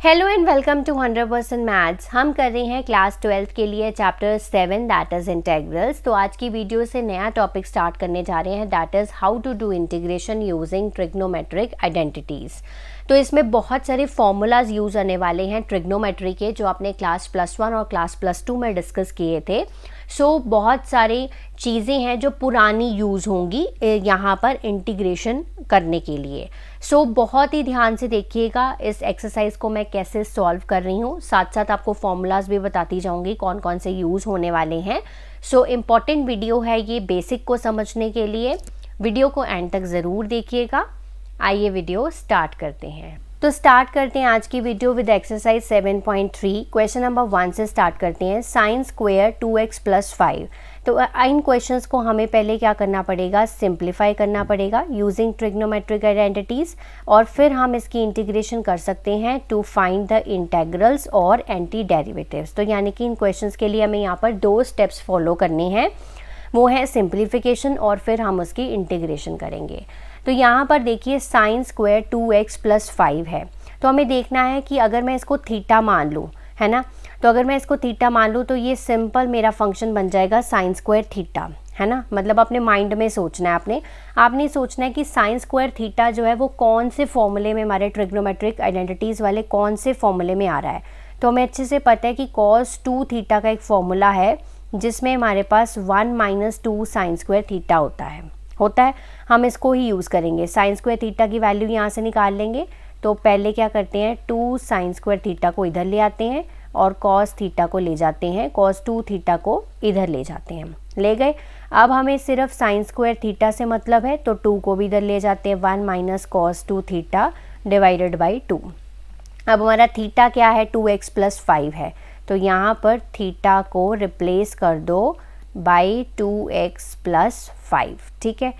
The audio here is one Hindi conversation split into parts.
Hello and welcome to 100% maths. हम कर रहे हैं क्लास 12 के लिए चैप्टर 7 दैट इज़ इंटेग्रल्स। तो आज की वीडियो से नया टॉपिक स्टार्ट करने जा रहे हैं that is how to do integration using trigonometric identities. तो इसमें बहुत सारे फॉर्मूलाज यूज़ होने वाले हैं ट्रिग्नोमेट्री के, जो आपने क्लास +1 और क्लास +2 में डिस्कस किए थे। बहुत सारी चीज़ें हैं जो पुरानी यूज़ होंगी यहाँ पर इंटीग्रेशन करने के लिए। बहुत ही ध्यान से देखिएगा इस एक्सरसाइज को मैं कैसे सॉल्व कर रही हूँ, साथ साथ आपको फॉर्मूलाज भी बताती जाऊँगी कौन कौन से यूज़ होने वाले हैं। इम्पॉर्टेंट वीडियो है ये बेसिक को समझने के लिए। वीडियो को एंड तक ज़रूर देखिएगा। आइए वीडियो स्टार्ट करते हैं। तो स्टार्ट करते हैं आज की video with exercise 7.3। Question number 1 से स्टार्ट करते हैं। Sine square 2x + 5। तो इन क्वेश्चंस को हमें पहले क्या करना पड़ेगा, सिंप्लीफाई करना पड़ेगा यूजिंग ट्रिग्नोमेट्रिक आइडेंटिटीज़, और फिर हम इसकी इंटीग्रेशन कर सकते हैं टू फाइंड द इंटेग्रल्स और एंटी डेरिवेटिव्स। तो यानी कि इन क्वेश्चंस के लिए हमें यहाँ पर 2 स्टेप्स फॉलो करने हैं, वो है सिंप्लीफिकेशन और फिर हम उसकी इंटीग्रेशन करेंगे। तो यहाँ पर देखिए साइन स्क्वायर 2x + 5 है, तो हमें देखना है कि अगर मैं इसको थीटा मान लूँ, है ना, तो अगर मैं इसको थीटा मान लूँ तो ये सिंपल मेरा फंक्शन बन जाएगा साइन स्क्वायर थीटा, है ना। मतलब अपने माइंड में सोचना है, आपने सोचना है कि साइन स्क्वायर थीटा जो है वो कौन से फॉर्मूले में, हमारे ट्रिग्नोमेट्रिक आइडेंटिटीज़ वाले कौन से फॉर्मूले में आ रहा है। तो हमें अच्छे से पता है कि cos 2 थीटा का एक फॉर्मूला है जिसमें हमारे पास 1 - 2 साइन स्क्वायर थीटा होता है। हम इसको ही यूज़ करेंगे। साइन स्क्वायर थीटा की वैल्यू यहाँ से निकाल लेंगे। तो पहले क्या करते हैं, 2 साइन स्क्वायर थीटा को इधर ले आते हैं और cos थीटा को ले जाते हैं, cos 2 थीटा को इधर ले जाते हैं, ले गए। अब हमें सिर्फ साइन स्क्वायर थीटा से मतलब है, तो 2 को भी इधर ले जाते हैं, 1 - cos 2 थीटा डिवाइडेड बाई 2। अब हमारा थीटा क्या है, 2x + 5 है, तो यहाँ पर थीटा को रिप्लेस कर दो बाई 2x + 5, ठीक है।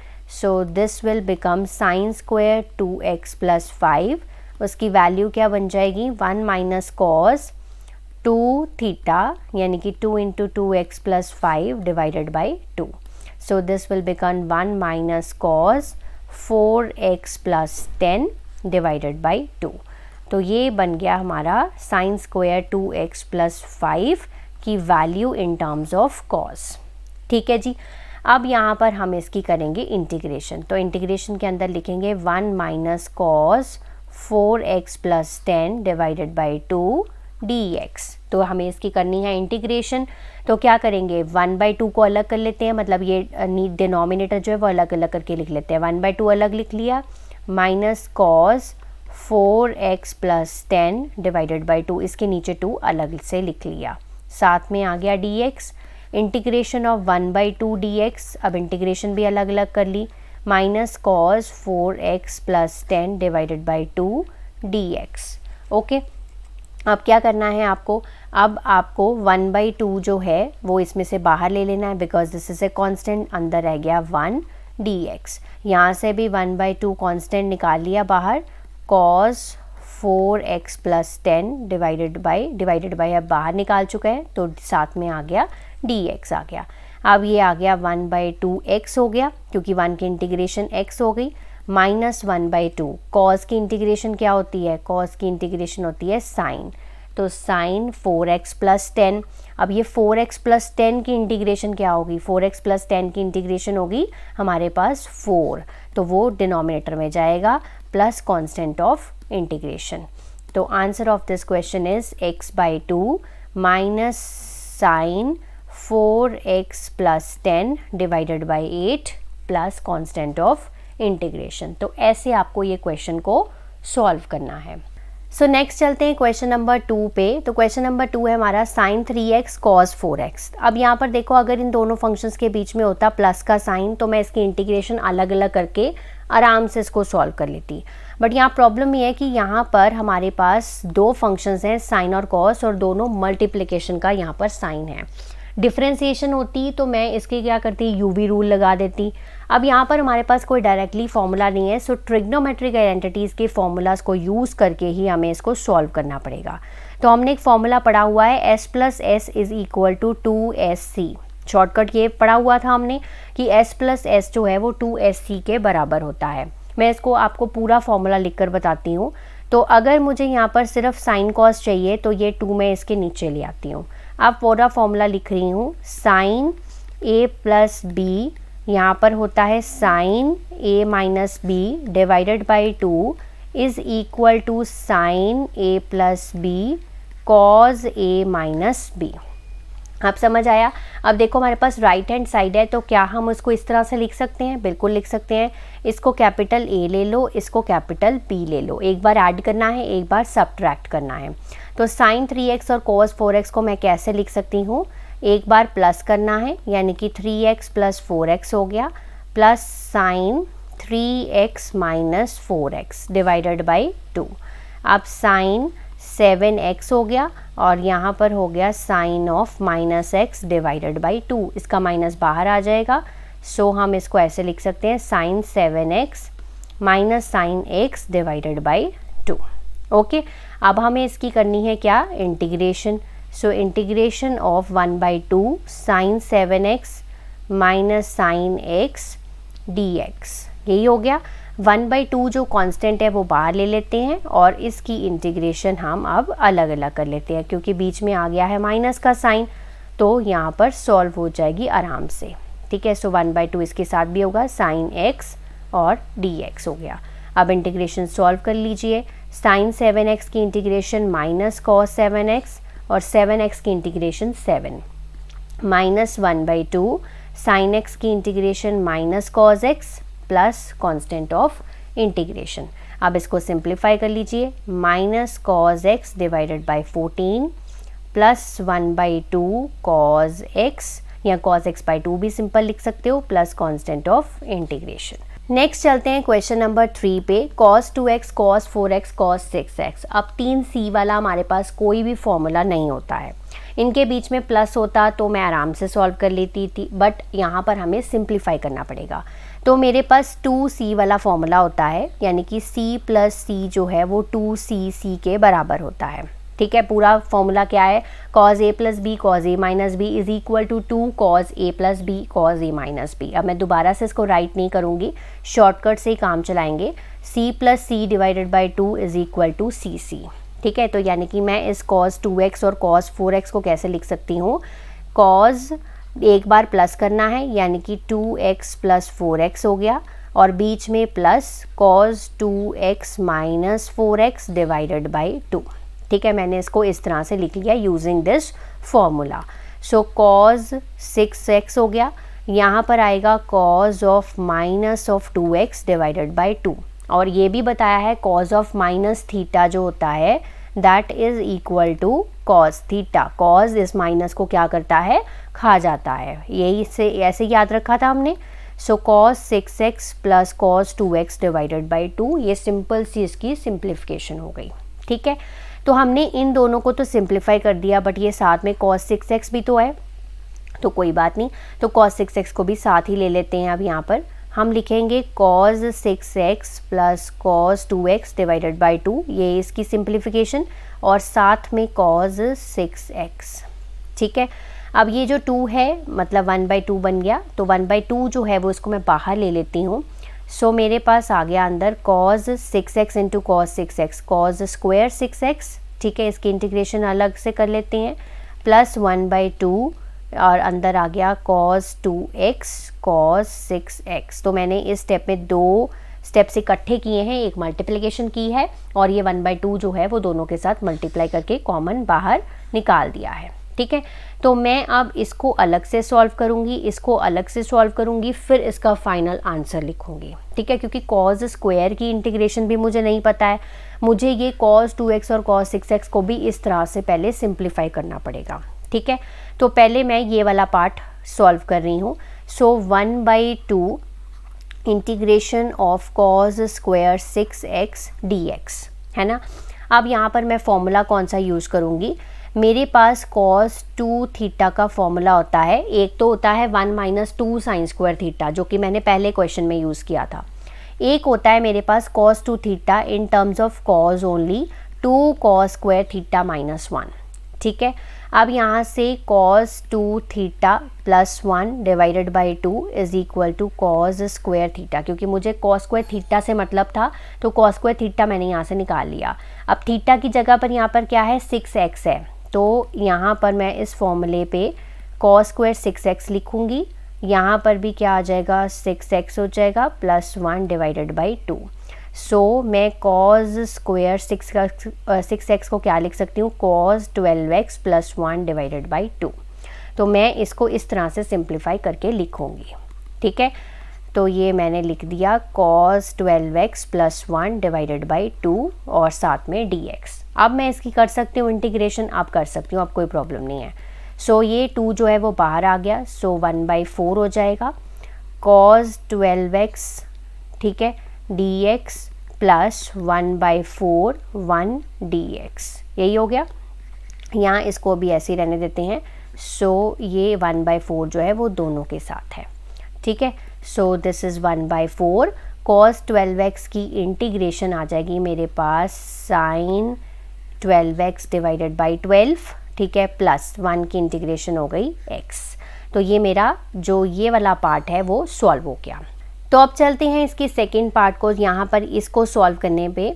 This will become sine square 2x + 5। उसकी वैल्यू क्या बन जाएगी, 1 - cos 2 थीटा, यानी कि 2 × 2x + 5 divided by 2। This will become 1 - cos 4x + 10 divided by 2। तो ये बन गया हमारा साइन स्क्वायर 2x + 5 की value in terms of cos, ठीक है जी। अब यहाँ पर हम इसकी करेंगे इंटीग्रेशन। तो इंटीग्रेशन के अंदर लिखेंगे 1 - cos 4x + 10 divided by 2 dx। तो हमें इसकी करनी है इंटीग्रेशन। तो क्या करेंगे, 1/2 को अलग कर लेते हैं, मतलब ये डिनोमिनेटर जो है वो अलग अलग करके लिख लेते हैं। 1/2 अलग लिख लिया, minus cos 4x + 10 divided by 2, इसके नीचे 2 अलग से लिख लिया, साथ में आ गया dx। इंटीग्रेशन ऑफ 1/2 dx, अब इंटीग्रेशन भी अलग अलग कर ली, minus cos 4x + 10 divided by 2 dx। Okay, अब क्या करना है आपको, अब आपको 1/2 जो है वो इसमें से बाहर ले लेना है, because this is a constant, अंदर रह गया 1 dx। यहाँ से भी 1/2 कांस्टेंट निकाल लिया बाहर, cos 4x + 10 डिवाइडेड बाई अब बाहर निकाल चुका है, तो साथ में आ गया dx आ गया। अब ये आ गया 1/2 x हो गया, क्योंकि 1 की इंटीग्रेशन x हो गई, माइनस 1/2 cos की इंटीग्रेशन क्या होती है, cos की इंटीग्रेशन होती है साइन, तो साइन 4x + 10। अब ये 4x + 10 की इंटीग्रेशन क्या होगी, 4x + 10 की इंटीग्रेशन होगी हमारे पास 4, तो वो डिनोमिनेटर में जाएगा प्लस कांस्टेंट ऑफ इंटीग्रेशन। तो answer of this question is x/2 minus sine 4x + 10 divided by 8 plus constant of integration. तो ऐसे आपको ये क्वेश्चन को सॉल्व करना है। नेक्स्ट चलते हैं क्वेश्चन नंबर 2 पे। तो क्वेश्चन नंबर 2 है हमारा साइन 3x cos 4x। अब यहाँ पर देखो, अगर इन दोनों फंक्शंस के बीच में होता प्लस का साइन, तो मैं इसकी इंटीग्रेशन अलग अलग करके आराम से इसको सॉल्व कर लेती। बट यहाँ प्रॉब्लम ये है कि यहाँ पर हमारे पास 2 फंक्शंस हैं, साइन और cos, और दोनों मल्टीप्लिकेशन का यहाँ पर साइन है। डिफ्रेंसिएशन होती तो मैं इसके क्या करती, यूवी रूल लगा देती। अब यहाँ पर हमारे पास कोई डायरेक्टली फॉर्मूला नहीं है, ट्रिग्नोमेट्रिक आइडेंटिटीज़ के फॉर्मूलाज को यूज़ करके ही हमें इसको सॉल्व करना पड़ेगा। तो हमने एक फॉर्मूला पढ़ा हुआ है, s + s = 2sc। शॉर्टकट ये पढ़ा हुआ था हमने कि s + s जो है वो 2sc के बराबर होता है। मैं इसको आपको पूरा फॉर्मूला लिखकर बताती हूँ। तो अगर मुझे यहाँ पर सिर्फ साइन कॉस चाहिए तो ये 2 मैं इसके नीचे ले आती हूँ। अब पूरा फॉर्मूला लिख रही हूँ, साइन a प्लस बी, यहाँ पर होता है sine a minus b divided by 2 is equal to sine a plus b cos a minus b. आप समझ आया। अब देखो हमारे पास राइट हैंड साइड है, तो क्या हम उसको इस तरह से लिख सकते हैं? बिल्कुल लिख सकते हैं। इसको कैपिटल A ले लो, इसको कैपिटल B ले लो। एक बार ऐड करना है, एक बार सब्ट्रैक्ट करना है। तो साइन 3x और कॉस 4x को मैं कैसे लिख सकती हूँ? एक बार प्लस करना है, यानी कि 3x प्लस 4x हो गया, plus sign 3x minus 4x divided by 2। अब साइन 7x हो गया और यहाँ पर हो गया sine of minus x divided by 2। इसका माइनस बाहर आ जाएगा, सो हम इसको ऐसे लिख सकते हैं sine 7x minus sine x divided by 2। Okay, अब हमें इसकी करनी है क्या? Integration. So integration of 1/2 sine 7x minus sine x dx, यही हो गया। 1/2 जो कांस्टेंट है वो बाहर ले लेते हैं और इसकी इंटीग्रेशन हम अब अलग अलग कर लेते हैं, क्योंकि बीच में आ गया है माइनस का साइन, तो यहाँ पर सॉल्व हो जाएगी आराम से। ठीक है, सो 1/2 इसके साथ भी होगा, साइन x और dx हो गया। अब इंटीग्रेशन सॉल्व कर लीजिए। साइन 7x की इंटीग्रेशन माइनस कॉस 7x और 7x की इंटीग्रेशन 7 माइनस 1/2 साइन x की integration minus cos x plus constant of integration. अब इसको सिंप्लीफाई कर लीजिए, minus cos x divided by 14 plus 1/2 cos x, या कॉस x बाई 2 भी सिंपल लिख सकते हो, plus constant of integration. Next चलते हैं क्वेश्चन नंबर 3 पे। cos 2x, cos 4x, cos 6x। अब 3c वाला हमारे पास कोई भी फॉर्मूला नहीं होता है, इनके बीच में प्लस होता तो मैं आराम से सॉल्व कर लेती थी, बट यहाँ पर हमें सिंप्लीफाई करना पड़ेगा। तो मेरे पास 2c वाला फॉर्मूला होता है, यानी कि c प्लस c जो है वो 2cc के बराबर होता है। ठीक है, पूरा फॉर्मूला क्या है? cos a plus b cos a minus b is equal to 2 cos a plus b cos a minus b. अब मैं दोबारा से इसको राइट नहीं करूँगी, शॉर्टकट से ही काम चलाएंगे। c plus C divided by 2 is equal to C C. ठीक है, तो यानी कि मैं इस cos 2x और cos 4x को कैसे लिख सकती हूँ? cos एक बार प्लस करना है, यानी कि 2x प्लस 4x हो गया, और बीच में plus cos 2x minus 4x divided by 2। ठीक है, मैंने इसको इस तरह से लिख लिया using this formula. So cos 6x हो गया, यहाँ पर आएगा cos of minus of 2x divided by 2, और ये भी बताया है cos ऑफ माइनस थीटा जो होता है that is equal to cos theta. cos इस माइनस को क्या करता है? खा जाता है। यही से ऐसे याद रखा था हमने। सो cos 6x plus cos 2x divided by 2, ये सिंपल सी इसकी सिंप्लीफिकेशन हो गई। ठीक है, तो हमने इन दोनों को तो सिंप्लीफाई कर दिया, बट ये साथ में cos 6x भी तो है, तो कोई बात नहीं, तो cos 6x को भी साथ ही ले लेते हैं। अब यहाँ पर हम लिखेंगे cos 6x plus cos 2x divided by 2, ये इसकी सिंप्लीफिकेशन, और साथ में cos 6x। ठीक है, अब ये जो 2 है मतलब 1/2 बन गया, तो 1/2 जो है वो इसको मैं बाहर ले लेती हूँ। सो मेरे पास आ गया अंदर cos 6x into cos 6x, cos square 6x। ठीक है, इसकी इंटीग्रेशन अलग से कर लेते हैं, प्लस 1/2, और अंदर आ गया cos 2x cos 6x। तो मैंने इस स्टेप में 2 स्टेप्स इकट्ठे किए हैं, एक मल्टीप्लिकेशन की है और ये 1/2 जो है वो दोनों के साथ मल्टीप्लाई करके कॉमन बाहर निकाल दिया है। ठीक है, तो मैं अब इसको अलग से सॉल्व करूंगी, इसको अलग से सॉल्व करूंगी, फिर इसका फाइनल आंसर लिखूंगी। ठीक है, क्योंकि cos स्क्वायर की इंटीग्रेशन भी मुझे नहीं पता है, मुझे ये cos 2x और cos 6x को भी इस तरह से पहले सिंप्लीफाई करना पड़ेगा। ठीक है, तो पहले मैं ये वाला पार्ट सॉल्व कर रही हूँ। So 1/2 integration of cos square 6x dx है ना। अब यहाँ पर मैं फॉर्मूला कौन सा यूज़ करूँगी? मेरे पास cos 2 थीटा का फॉर्मूला होता है, एक तो होता है 1 माइनस 2 साइन स्क्वायर थीटा जो कि मैंने पहले क्वेश्चन में यूज़ किया था, एक होता है मेरे पास cos 2 theta in terms of cos only 2 cos square theta minus 1। ठीक है, अब यहाँ से cos 2 theta plus 1 divided by 2 is equal to cos square theta, क्योंकि मुझे कॉस स्क्वायर थीटा से मतलब था तो कॉस स्क्वायर थीटा मैंने यहाँ से निकाल लिया। अब थीटा की जगह पर यहाँ पर क्या है 6x है, तो यहाँ पर मैं इस फॉर्मूले पे कॉस स्क्वायर 6x लिखूँगी। यहाँ पर भी क्या आ जाएगा 6x हो जाएगा प्लस 1 डिवाइडेड बाई 2। सो मैं कॉस स्क्वायर 6x को क्या लिख सकती हूँ cos 12x plus 1 divided by 2। तो मैं इसको इस तरह से सिंप्लीफाई करके लिखूँगी, ठीक है। तो ये मैंने लिख दिया cos 12x plus 1 divided by 2 और साथ में dx। अब मैं इसकी कर सकती हूँ इंटीग्रेशन, आप कर सकती हूँ, अब कोई प्रॉब्लम नहीं है। सो ये 2 जो है वो बाहर आ गया, सो 1/4 हो जाएगा कॉस 12x, ठीक है, dx प्लस 1/4 1 dx, यही हो गया। यहाँ इसको भी ऐसे ही रहने देते हैं। सो ये 1/4 जो है वो दोनों के साथ है, ठीक है। So this is 1/4 cos 12x की इंटीग्रेशन आ जाएगी मेरे पास साइन 12x डिवाइडेड बाई 12, ठीक है, प्लस 1 की इंटीग्रेशन हो गई x। तो ये मेरा जो ये वाला पार्ट है वो सॉल्व हो गया। तो अब चलते हैं इसकी सेकेंड पार्ट को। यहाँ पर इसको सॉल्व करने पे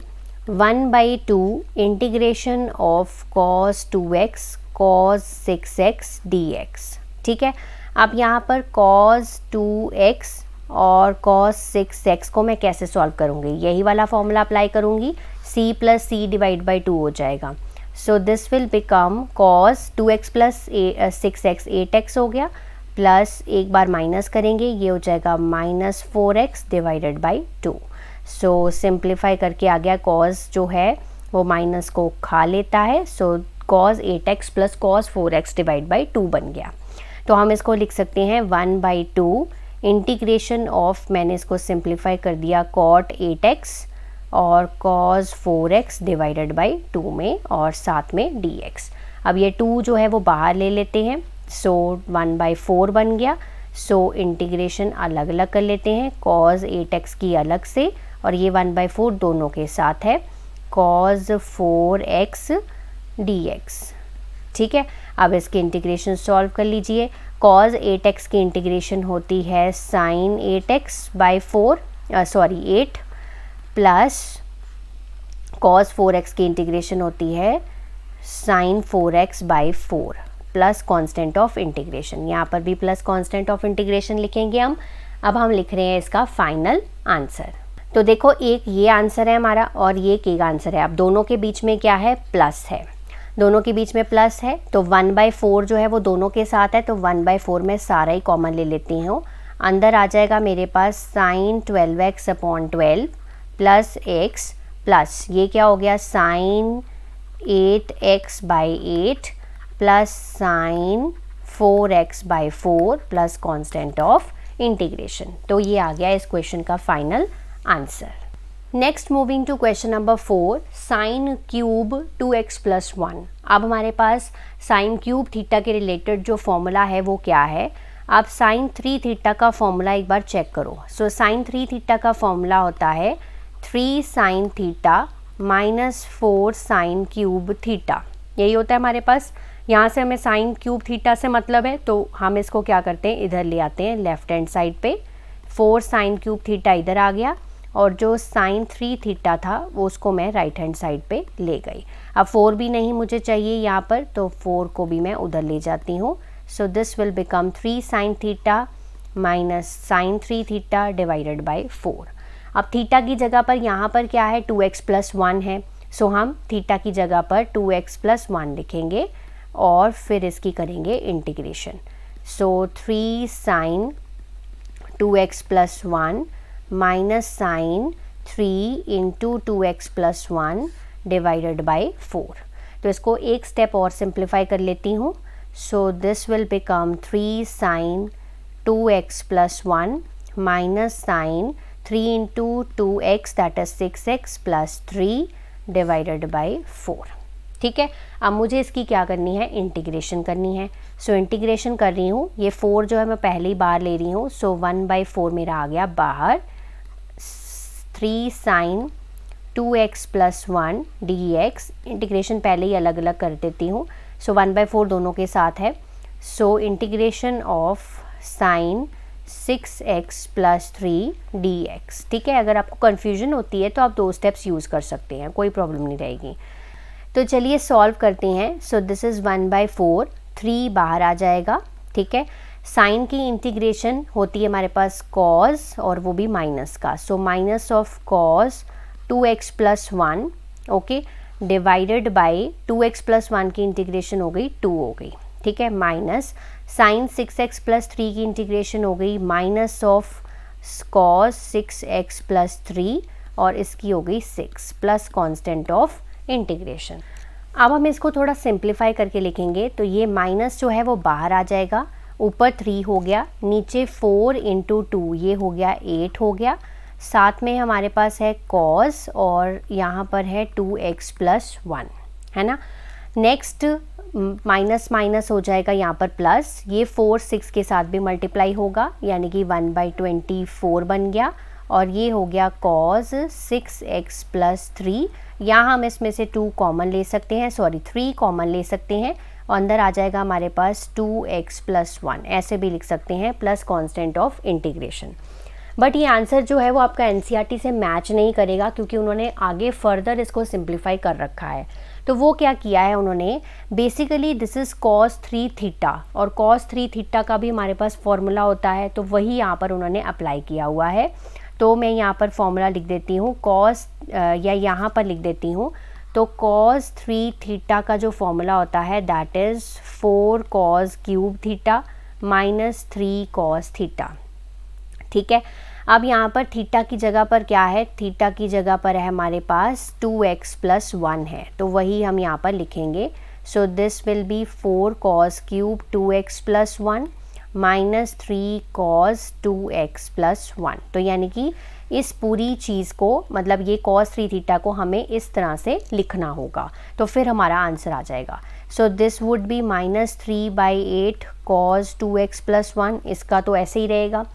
1/2 integration of cos 2x cos 6x dx, ठीक है। अब यहाँ पर कॉस 2x और कॉस 6x को मैं कैसे सॉल्व करूँगी, यही वाला फॉर्मूला अप्लाई करूँगी, c plus c divide by 2 हो जाएगा। सो this will become cos 2x plus 6x 8x हो गया, प्लस एक बार माइनस करेंगे, ये हो जाएगा -4x divided by 2। So simplify करके आ गया, कॉस जो है वो माइनस को खा लेता है, so cos 8x plus cos 4x divide by 2 बन गया। तो हम इसको लिख सकते हैं 1/2 इंटीग्रेशन ऑफ, मैंने इसको सिंप्लीफाई कर दिया कॉट 8x और कॉस 4x डिवाइडेड बाई 2 में और साथ में dx। अब ये 2 जो है वो बाहर ले लेते हैं, सो 1/4 बन गया। सो इंटीग्रेशन अलग अलग कर लेते हैं, कॉस 8x की अलग से और ये 1/4 दोनों के साथ है, कॉस 4x dx, ठीक है। अब इसकी इंटीग्रेशन सॉल्व कर लीजिए। कॉस 8x की इंटीग्रेशन होती है sign 8x/4 8 plus cos 4x की इंटीग्रेशन होती है sine 4x/4 plus constant of integration. यहाँ पर भी प्लस कांस्टेंट ऑफ इंटीग्रेशन लिखेंगे हम। अब हम लिख रहे हैं इसका फाइनल आंसर। तो देखो एक ये आंसर है हमारा और ये एक आंसर है। अब दोनों के बीच में क्या है, प्लस है, दोनों के बीच में प्लस है। तो 1/4 जो है वो दोनों के साथ है, तो 1/4 में सारा ही कॉमन ले लेती हूँ। अंदर आ जाएगा मेरे पास sine 12x/12 plus x plus ये क्या हो गया sine 8x/8 plus sine 4x/4 plus constant of integration. तो ये आ गया इस क्वेश्चन का final answer. Next moving to question number 4, sine cube 2x plus 1। अब हमारे पास साइन क्यूब थीटा के रिलेटेड जो फॉर्मूला है वो क्या है। आप साइन 3 थीटा का फॉर्मूला एक बार चेक करो। सो साइन 3 थीटा का फॉर्मूला होता है 3 sine theta -4 sine cube theta, यही होता है हमारे पास। यहाँ से हमें साइन क्यूब थीटा से मतलब है, तो हम इसको क्या करते हैं इधर ले आते हैं लेफ्ट हैंड साइड पे। 4 साइन क्यूब थीटा इधर आ गया और जो साइन 3 थीटा था वो उसको मैं राइट हैंड साइड पे ले गई। अब 4 भी नहीं मुझे चाहिए यहाँ पर, तो 4 को भी मैं उधर ले जाती हूँ। So this will become 3 sine theta minus sine 3 theta divided by 4। अब थीटा की जगह पर यहाँ पर क्या है 2x प्लस 1 है, सो हम थीटा की जगह पर 2x प्लस 1 लिखेंगे और फिर इसकी करेंगे integration. So 3 sine 2x plus 1 minus sine 3 into 2x plus 1 divided by 4। तो इसको एक स्टेप और सिंप्लीफाई कर लेती हूँ। So this will become 3 sine 2x plus 1 minus sine 3 into 2x that is 6x plus 3 divided by 4। ठीक है, अब मुझे इसकी क्या करनी है, इंटीग्रेशन करनी है। सो इंटीग्रेशन कर रही हूँ, ये 4 जो है मैं पहली बार ले रही हूँ। सो 1/4 मेरा आ गया बाहर। 3 sine 2x plus 1 dx, integration पहले ही अलग अलग कर देती हूँ। सो 1/4 दोनों के साथ है। सो integration of sine 6x + 3 dx। ठीक है, अगर आपको कन्फ्यूजन होती है तो आप 2 स्टेप्स यूज़ कर सकते हैं, कोई प्रॉब्लम नहीं रहेगी। तो चलिए सॉल्व करते हैं। सो दिस इज़ 1/4, 3 बाहर आ जाएगा। ठीक है, साइन की इंटीग्रेशन होती है हमारे पास कॉस और वो भी माइनस का। So minus of cos 2x + 1, okay, divided by 2x + 1 की इंटीग्रेशन हो गई 2 हो गई। ठीक है, माइनस साइन 6x + 3 की इंटीग्रेशन हो गई माइनस ऑफ कॉस 6x + 3 और इसकी हो गई 6 प्लस कांस्टेंट ऑफ इंटीग्रेशन। अब हम इसको थोड़ा सिंप्लीफाई करके लिखेंगे तो ये माइनस जो है वो बाहर आ जाएगा, ऊपर 3 हो गया, नीचे 4 × 2 ये हो गया 8 हो गया, साथ में हमारे पास है कॉस और यहाँ पर है 2x + 1, है ना। नेक्स्ट माइनस माइनस हो जाएगा यहाँ पर प्लस, ये 4 6 के साथ भी मल्टीप्लाई होगा यानी कि 1/24 बन गया और ये हो गया कॉस 6x + 3। यहाँ हम इसमें से 2 कॉमन ले सकते हैं, 3 कॉमन ले सकते हैं और अंदर आ जाएगा हमारे पास 2x + 1, ऐसे भी लिख सकते हैं, plus constant of integration. But ये आंसर जो है वो आपका एनसीईआरटी से मैच नहीं करेगा क्योंकि उन्होंने आगे फर्दर इसको सिंप्लीफाई कर रखा है। तो वो क्या किया है उन्होंने, basically this is cos 3 theta और cos 3 थीटा का भी हमारे पास फॉर्मूला होता है, तो वही यहाँ पर उन्होंने अप्लाई किया हुआ है। तो मैं यहाँ पर फॉर्मूला लिख देती हूँ cos, या यहाँ पर लिख देती हूँ, तो cos 3 थीटा का जो फॉर्मूला होता है that is 4 cos cube theta minus 3 cos theta. ठीक है, अब यहाँ पर थीटा की जगह पर क्या है, थीटा की जगह पर है हमारे पास 2x + 1 है, तो वही हम यहाँ पर लिखेंगे। सो this will B 4 cos cube 2x + 1 minus 3 cos 2x + 1। तो यानी कि इस पूरी चीज़ को, मतलब ये cos 3 थीटा को हमें इस तरह से लिखना होगा, तो फिर हमारा आंसर आ जाएगा। So this would be -3/8 cos 2x + 1, इसका तो ऐसे ही रहेगा,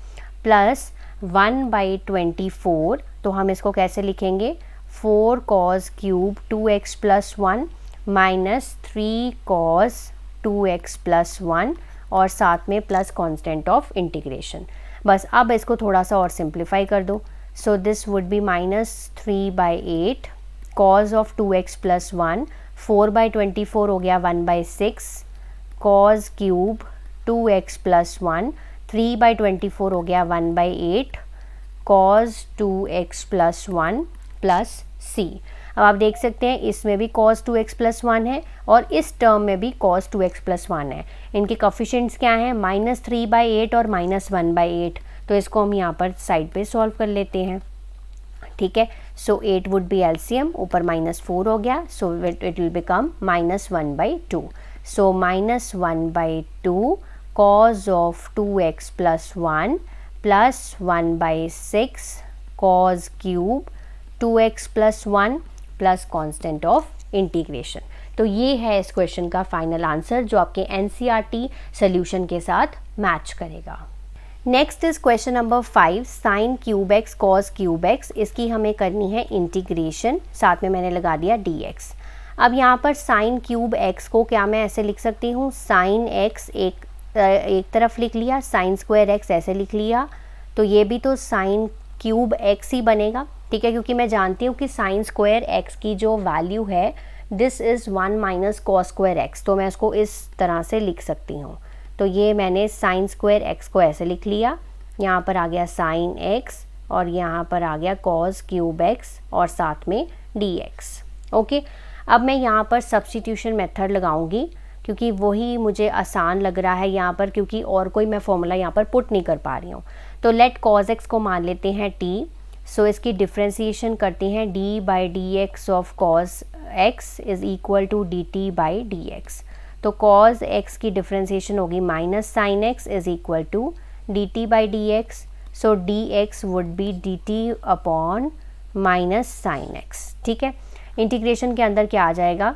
प्लस 1/24, तो हम इसको कैसे लिखेंगे, 4 cos cube 2x + 1 minus 3 cos 2x + 1 और साथ में प्लस कांस्टेंट ऑफ इंटीग्रेशन। बस अब इसको थोड़ा सा और सिंप्लीफाई कर दो। So this would be -3/8 cos of 2x + 1, 4/24 हो गया 1/6 cos क्यूब 2x + 1, 3/24 हो गया 1/8 cos 2x + 1 प्लस c। अब आप देख सकते हैं इसमें भी cos 2x + 1 है और इस टर्म में भी cos 2x + 1 है। इनके कोफिशिएंट्स क्या हैं, -3/8 और -1/8, तो इसको हम यहाँ पर साइड पे सॉल्व कर लेते हैं। ठीक है, सो 8 वुड बी एलसीएम, ऊपर -4 हो गया, so it will become -1/2। So -1/2 cos of 2x + 1 plus 1/6 cos cube 2x + 1 plus constant of integration. तो ये है इस क्वेश्चन का फाइनल आंसर जो आपके एनसीईआरटी सॉल्यूशन के साथ मैच करेगा। Next is question number 5, sine cube x cos cube x, इसकी हमें करनी है इंटीग्रेशन, साथ में मैंने लगा दिया dx। अब यहाँ पर साइन क्यूब एक्स को क्या मैं ऐसे लिख सकती हूँ, साइन एक्स एक तरफ लिख लिया, साइन स्क्वायर एक्स ऐसे लिख लिया, तो ये भी तो साइन क्यूब एक्स ही बनेगा। ठीक है, क्योंकि मैं जानती हूँ कि साइन स्क्वायर एक्स की जो वैल्यू है this is 1 - cos square x, तो मैं इसको इस तरह से लिख सकती हूँ। तो ये मैंने साइन स्क्वायर एक्स को ऐसे लिख लिया, यहाँ पर आ गया साइन एक्स और यहाँ पर आ गया cos क्यूब एक्स और साथ में dx। ओके, अब मैं यहाँ पर सब्स्टिट्यूशन मेथड लगाऊंगी क्योंकि वही मुझे आसान लग रहा है यहाँ पर, क्योंकि और कोई मैं फॉर्मूला यहाँ पर पुट नहीं कर पा रही हूँ। तो लेट cos x को मान लेते हैं t, सो इसकी डिफ्रेंसिएशन करते हैं, d/dx of cos x is equal to dt/dx। तो cos x की डिफ्रेंसिएशन होगी minus sine x is equal to dt/dx, so dx would be dt/ minus sine x। ठीक है, इंटीग्रेशन के अंदर क्या आ जाएगा,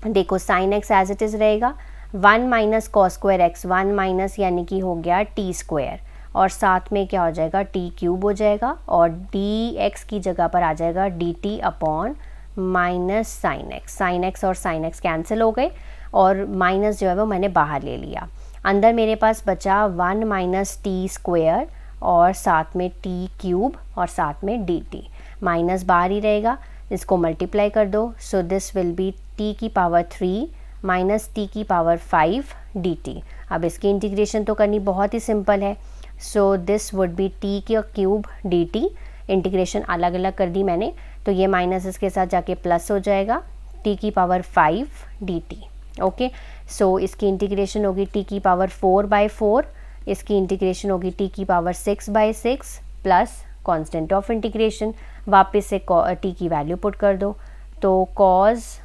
देखो sine x as it is रहेगा, 1 - cos स्क्वायर एक्स, 1 माइनस यानी कि हो गया t स्क्वायर और साथ में क्या हो जाएगा t क्यूब हो जाएगा और dx की जगह पर आ जाएगा dt/ minus sine x. Sine x और साइन एक्स कैंसिल हो गए और माइनस जो है वो मैंने बाहर ले लिया। अंदर मेरे पास बचा 1 माइनस टी स्क्वायर और साथ में टी क्यूब और साथ में डी टी। माइनस बाहर ही रहेगा, इसको मल्टीप्लाई कर दो। सो दिस विल बी टी की पावर 3 माइनस टी की पावर 5 डी टी। अब इसकी इंटीग्रेशन तो करनी बहुत ही सिंपल है। So this would be T का क्यूब डी टी। इंटीग्रेशन अलग अलग कर दी मैंने, तो ये माइनस इसके साथ जाके प्लस हो जाएगा, टी की पावर 5 डी टी। ओके, सो इसकी इंटीग्रेशन होगी टी की पावर 4/4, इसकी इंटीग्रेशन होगी टी की power 6/6 plus constant of integration. वापस से टी की वैल्यू पुट कर दो, तो कॉस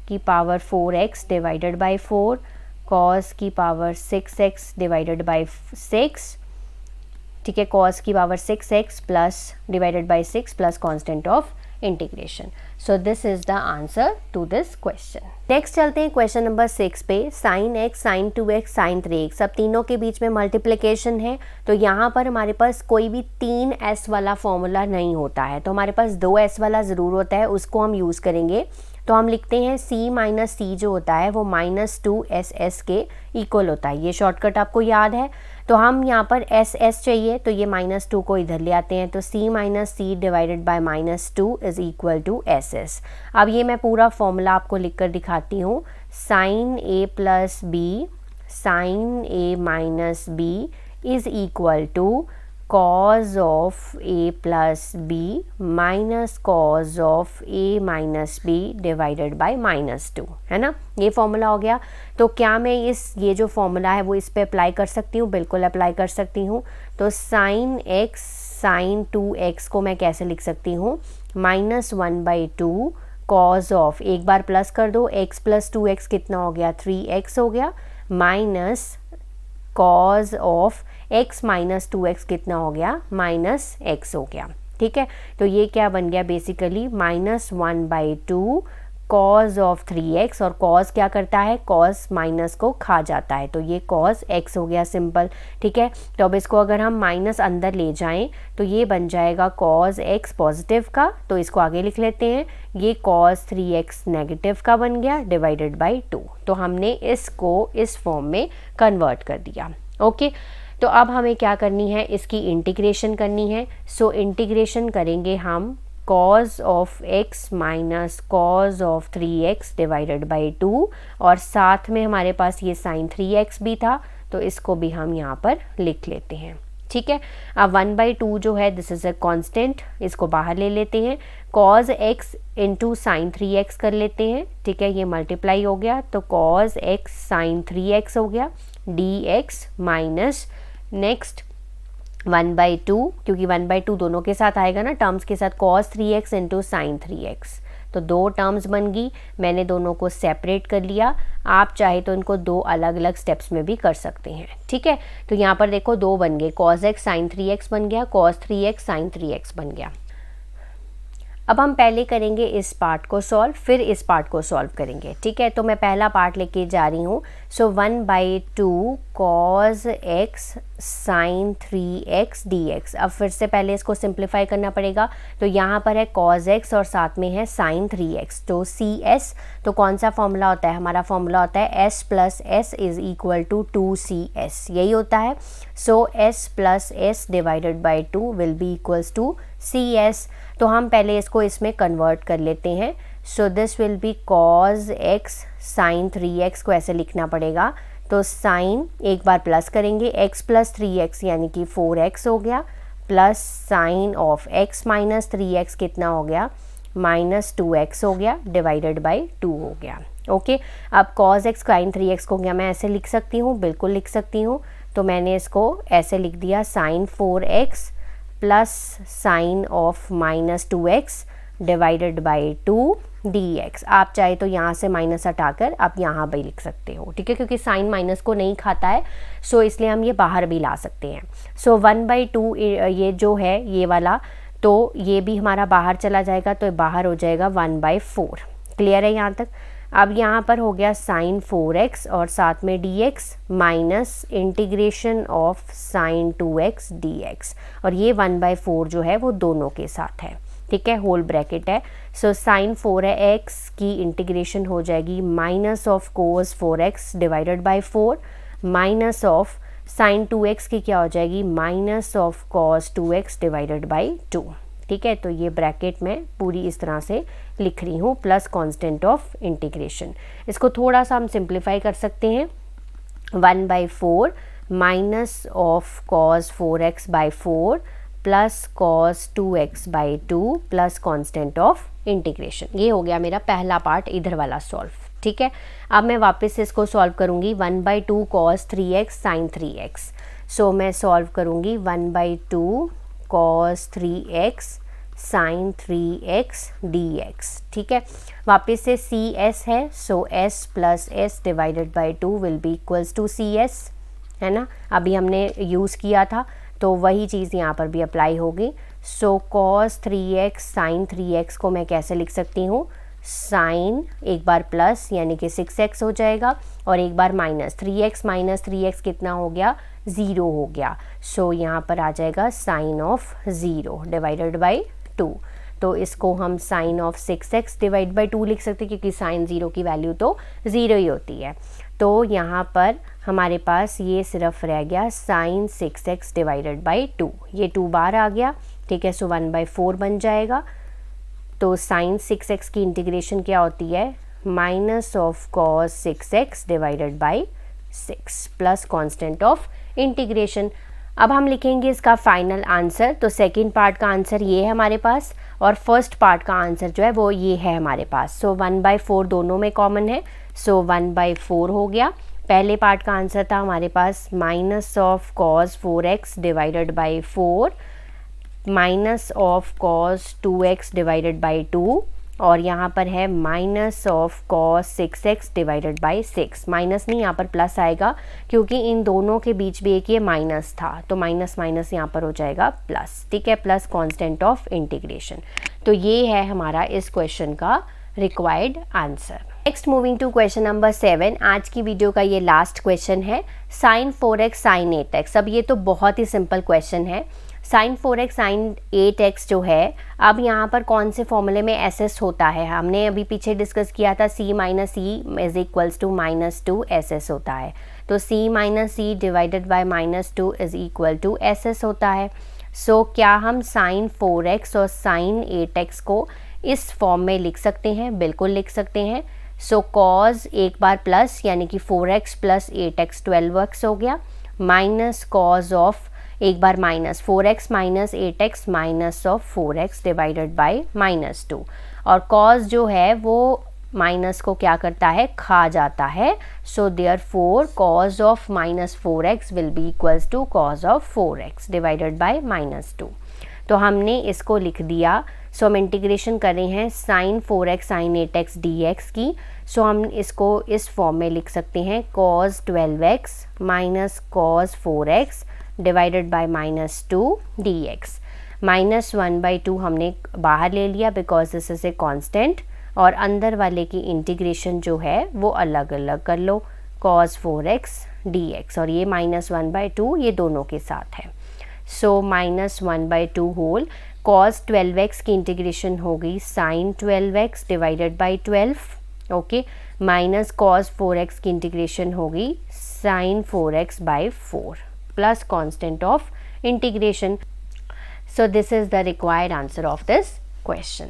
की power 4x divided by 4, cos की पावर 6x डिवाइडेड बाई 6, ठीक है, कॉस की power 6x plus divided by 6 plus constant of integration. So this is the answer to this question. Next चलते हैं क्वेश्चन नंबर 6 पे। Sign x, sign 2x, sign 3x, अब तीनों के बीच में मल्टीप्लिकेशन है, तो यहाँ पर हमारे पास कोई भी 3s वाला फॉर्मूला नहीं होता है, तो हमारे पास 2s वाला ज़रूर होता है, उसको हम यूज़ करेंगे। तो हम लिखते हैं c माइनस सी जो होता है वो -2ss के इक्वल होता है। ये शॉर्टकट आपको याद है। तो हम यहाँ पर ss चाहिए, तो ये -2 को इधर ले आते हैं, तो c minus c divided by -2 is equal to ss। अब ये मैं पूरा फॉर्मूला आपको लिख कर दिखाती हूँ। Sine a plus b sine a minus b is equal to cos of a plus b minus cos of a minus b divided by -2, है ना, ये फॉर्मूला हो गया। तो क्या मैं ये जो फॉर्मूला है वो इस पे अप्लाई कर सकती हूँ? बिल्कुल अप्लाई कर सकती हूँ। तो साइन x साइन 2x को मैं कैसे लिख सकती हूँ? -1/2 cos ऑफ, एक बार प्लस कर दो, x प्लस 2x कितना हो गया? 3x हो गया, minus cos of x minus 2x कितना हो गया? -x हो गया। ठीक है, तो ये क्या बन गया बेसिकली? -1/2 cos ऑफ 3x, और cos क्या करता है? cos माइनस को खा जाता है, तो ये cos x हो गया सिंपल। ठीक है, तो अब इसको अगर हम माइनस अंदर ले जाएं तो ये बन जाएगा cos x पॉजिटिव का, तो इसको आगे लिख लेते हैं, ये cos 3x नेगेटिव का बन गया डिवाइडेड बाई 2। तो हमने इसको इस फॉर्म में कन्वर्ट कर दिया। ओके, तो अब हमें क्या करनी है? इसकी इंटीग्रेशन करनी है। सो इंटीग्रेशन करेंगे हम cos of x minus cos of 3x divided by 2, और साथ में हमारे पास ये sin 3x भी था, तो इसको भी हम यहाँ पर लिख लेते हैं। ठीक है, अब 1/2 जो है दिस इज़ अ कांस्टेंट, इसको बाहर ले लेते हैं, cos x into sine 3x कर लेते हैं। ठीक है, ये मल्टीप्लाई हो गया, तो cos x साइन 3x हो गया dx माइनस नेक्स्ट 1/2, क्योंकि 1/2 दोनों के साथ आएगा ना, टर्म्स के साथ, cos 3x into sine 3x, तो दो टर्म्स बन गई। मैंने दोनों को सेपरेट कर लिया, आप चाहे तो इनको दो अलग अलग स्टेप्स में भी कर सकते हैं। ठीक है, तो यहाँ पर देखो दो बन गए, cos x साइन 3x बन गया, cos 3x साइन 3x बन गया। अब हम पहले करेंगे इस पार्ट को सॉल्व, फिर इस पार्ट को सॉल्व करेंगे। ठीक है, तो मैं पहला पार्ट लेके जा रही हूँ। So 1/2 cos x sine 3x dx। अब फिर से पहले इसको सिंप्लीफाई करना पड़ेगा, तो यहाँ पर है cos x और साथ में है साइन 3x, तो cs, तो कौन सा फॉर्मूला होता है? हमारा फॉर्मूला होता है s plus s is equal to 2cs, यही होता है। So s plus s divided by 2 will be equals to cs। तो हम पहले इसको इसमें कन्वर्ट कर लेते हैं। So this will be cos x sine 3x को ऐसे लिखना पड़ेगा, तो साइन एक बार प्लस करेंगे, x प्लस 3x यानी कि 4x हो गया, plus sine of x minus 3x कितना हो गया? -2x हो गया डिवाइडेड बाई 2 हो गया। ओके, अब cos x साइन 3x को क्या मैं ऐसे लिख सकती हूँ? बिल्कुल लिख सकती हूँ। तो मैंने इसको ऐसे लिख दिया, sine 4x plus sine of -2x divided by 2 dx। आप चाहे तो यहाँ से माइनस हटाकर आप यहाँ भी लिख सकते हो। ठीक है, क्योंकि साइन माइनस को नहीं खाता है, सो इसलिए हम ये बाहर भी ला सकते हैं। सो 1/2 ये जो है ये वाला, तो ये भी हमारा बाहर चला जाएगा, तो बाहर हो जाएगा 1/4। क्लियर है यहाँ तक? अब यहाँ पर हो गया साइन 4x और साथ में dx minus integration of sine 2x dx, और ये 1/4 जो है वो दोनों के साथ है। ठीक है, होल ब्रैकेट है। सो साइन 4x की इंटीग्रेशन हो जाएगी minus of cos 4x divided bye 4 minus of sine 2x की क्या हो जाएगी minus of cos 2x divided by 2। ठीक है, तो ये ब्रैकेट में पूरी इस तरह से लिख रही हूँ प्लस कांस्टेंट ऑफ इंटीग्रेशन। इसको थोड़ा सा हम सिंप्लीफाई कर सकते हैं, 1/4 minus of cos 4x by 4 plus cos 2x by 2 plus constant of integration. ये हो गया मेरा पहला पार्ट इधर वाला सॉल्व। ठीक है, अब मैं वापस से इसको सॉल्व करूँगी 1/2 कॉस 3x साइन 3x। सो मैं सॉल्व करूँगी 1/2 cos 3x sign 3x dx। ठीक है, वापस से सी एस है, so s plus s divided by 2 will be equals to c s, है ना, अभी हमने यूज़ किया था तो वही चीज़ यहाँ पर भी अप्लाई होगी। So cos 3x sign 3x को मैं कैसे लिख सकती हूँ, साइन एक बार प्लस यानी कि 6x हो जाएगा और एक बार माइनस 3x कितना हो गया 0 हो गया। सो यहाँ पर आ जाएगा साइन ऑफ 0 डिवाइडेड बाई 2। तो इसको हम sign of 6x divide by 2 लिख सकते हैं क्योंकि साइन 0 की वैल्यू तो 0 ही होती है। तो यहाँ पर हमारे पास ये सिर्फ रह गया साइन 6x डिवाइडेड बाई 2, ये 2 बार आ गया। ठीक है, सो 1/4 बन जाएगा। तो साइन 6x की इंटीग्रेशन क्या होती है minus of cos 6x divided by 6 plus constant of integration. अब हम लिखेंगे इसका फाइनल आंसर। तो सेकंड पार्ट का आंसर ये है हमारे पास और फर्स्ट पार्ट का आंसर जो है वो ये है हमारे पास। सो 1/4 दोनों में कॉमन है, सो 1/4 हो गया। पहले पार्ट का आंसर था हमारे पास minus of cos 4x divided by 4 minus of cos 2x divided by 2 और यहाँ पर है minus of cos 6x divided by 6। Minus नहीं, यहाँ पर प्लस आएगा क्योंकि इन दोनों के बीच भी एक ये माइनस था, तो माइनस माइनस यहाँ पर हो जाएगा प्लस। ठीक है, प्लस कांस्टेंट ऑफ इंटीग्रेशन। तो ये है हमारा इस क्वेश्चन का required answer. Next moving to question number 7। आज की वीडियो का ये लास्ट क्वेश्चन है, साइन 4x साइन 8x। अब ये तो बहुत ही सिंपल क्वेश्चन है। साइन 4x साइन 8x जो है, अब यहाँ पर कौन से फॉर्मूले में एस होता है, हमने अभी पीछे डिस्कस किया था c minus c is equals to -2 s होता है। तो c minus c divided by -2 is equal to s होता है। सो क्या हम साइन 4x और साइन 8x को इस फॉर्म में लिख सकते हैं? बिल्कुल लिख सकते हैं। सो कॉज एक बार प्लस यानी कि 4x प्लस 8x 12x हो गया, माइनस कॉज ऑफ एक बार minus 4x minus 8x minus of 4x divided by -2। और कॉज जो है वो माइनस को क्या करता है, खा जाता है। So therefore cos of -4x will be equals to cos of 4x divided by -2। तो हमने इसको लिख दिया। सो हम इंटीग्रेशन कर रहे हैं sign 4x sine 8x dx की। सो हम इसको इस फॉर्म में लिख सकते हैं cos 12x minus cos 4x divided by -2 dx। -1/2 हमने बाहर ले लिया because this is a constant, और अंदर वाले की इंटीग्रेशन जो है वो अलग अलग कर लो, cos 4x dx, और ये -1/2 ये दोनों के साथ है। सो -1/2 होल cos 12x की इंटीग्रेशन हो गई sin 12x divided by 12, okay, minus cos 4x की इंटीग्रेशन हो गई sin 4x by 4 plus constant of integration. So this is the required answer of this question.